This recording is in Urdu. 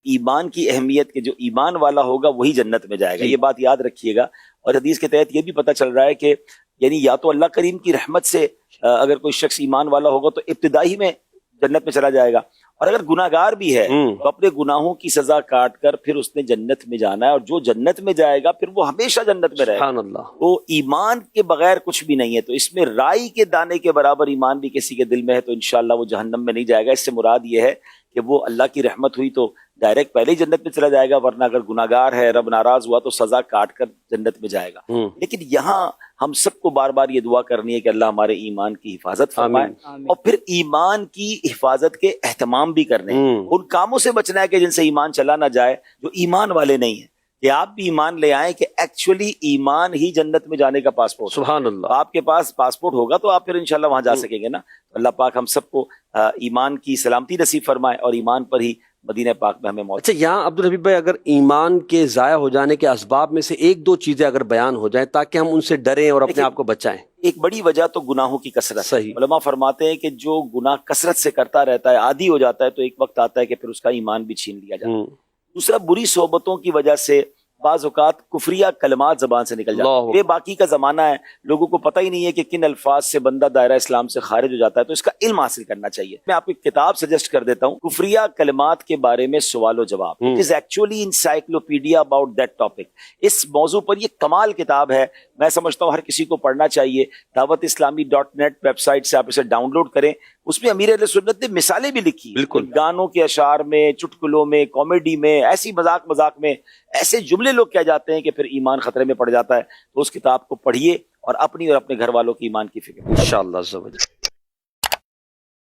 ایمان کی اہمیت کے جو ایمان والا ہوگا وہی جنت میں جائے گا، یہ بات یاد رکھیے گا۔ اور حدیث کے تحت یہ بھی پتہ چل رہا ہے کہ یعنی یا تو اللہ کریم کی رحمت سے اگر کوئی شخص ایمان والا ہوگا تو ابتدائی میں جنت میں چلا جائے گا، اور اگر گناہگار بھی ہے تو اپنے گناہوں کی سزا کاٹ کر پھر اس نے جنت میں جانا ہے، اور جو جنت میں جائے گا پھر وہ ہمیشہ جنت میں رہے گا۔ سبحان اللہ۔ تو ایمان کے بغیر کچھ بھی نہیں ہے، تو اس میں رائی کے دانے کے برابر ایمان بھی کسی کے دل میں ہے تو انشاءاللہ وہ جہنم میں نہیں جائے گا۔ اس سے مراد یہ ہے کہ وہ اللہ کی رحمت ہوئی تو ڈائریکٹ پہلے ہی جنت میں چلا جائے گا، ورنہ اگر گناہگار ہے، رب ناراض ہوا تو سزا کاٹ کر جنت میں جائے گا۔ لیکن یہاں ہم سب کو بار بار یہ دعا کرنی ہے کہ اللہ ہمارے ایمان کی حفاظت فرمائے، اور پھر ایمان کی حفاظت کے اہتمام بھی کرنے ہیں۔ ان کاموں سے بچنا ہے کہ جن سے ایمان چلا نہ جائے جو ایمان والے نہیں ہیں، کہ آپ بھی ایمان لے آئیں کہ ایکچولی ایمان ہی جنت میں جانے کا پاسپورٹ۔ سبحان اللہ۔ آپ کے پاس پاسپورٹ ہوگا تو آپ پھر انشاءاللہ وہاں جا سکیں گے نا۔ اللہ پاک ہم سب کو ایمان کی سلامتی نصیب فرمائے اور ایمان پر ہی مدینہ پاک میں ہمیں موت۔ اچھا، یہاں عبدالحبیب بھائی اگر ایمان کے ضائع ہو جانے کے اسباب میں سے ایک دو چیزیں اگر بیان ہو جائیں تاکہ ہم ان سے ڈریں اور اپنے آپ کو بچائیں۔ ایک بڑی وجہ تو گناہوں کی کثرت۔ صحیح۔ علماء فرماتے ہیں کہ جو گناہ کثرت سے کرتا رہتا ہے، عادی ہو جاتا ہے، تو ایک وقت آتا ہے کہ پھر اس کا ایمان بھی چھین لیا جاتا ہے۔ دوسرا، بری صحبتوں کی وجہ سے بعض اوقات کفریہ کلمات زبان سے نکل جاتے ہیں۔ بے باکی کا زمانہ ہے، لوگوں کو پتہ ہی نہیں ہے کہ کن الفاظ سے بندہ دائرہ اسلام سے خارج ہو جاتا ہے، تو اس کا علم حاصل کرنا چاہیے۔ میں آپ کو ایک کتاب سجیسٹ کر دیتا ہوں، کفریہ کلمات کے بارے میں سوال و جواب۔ It is actually encyclopedia about that topic. اس موضوع پر یہ کمال کتاب ہے، میں سمجھتا ہوں ہر کسی کو پڑھنا چاہیے۔ dawatIslami.net ویب سائٹ سے آپ اسے ڈاؤن لوڈ کریں۔ اس میں امیر اہل سنت نے مثالیں بھی لکھی، بالکل، گانوں کے اشعار میں، چٹکلوں میں، کامیڈی میں، ایسی مذاق میں ایسے جملے لوگ کہہ جاتے ہیں کہ پھر ایمان خطرے میں پڑ جاتا ہے۔ تو اس کتاب کو پڑھیے اور اپنی اور اپنے گھر والوں کی ایمان کی فکر۔ انشاءاللہ۔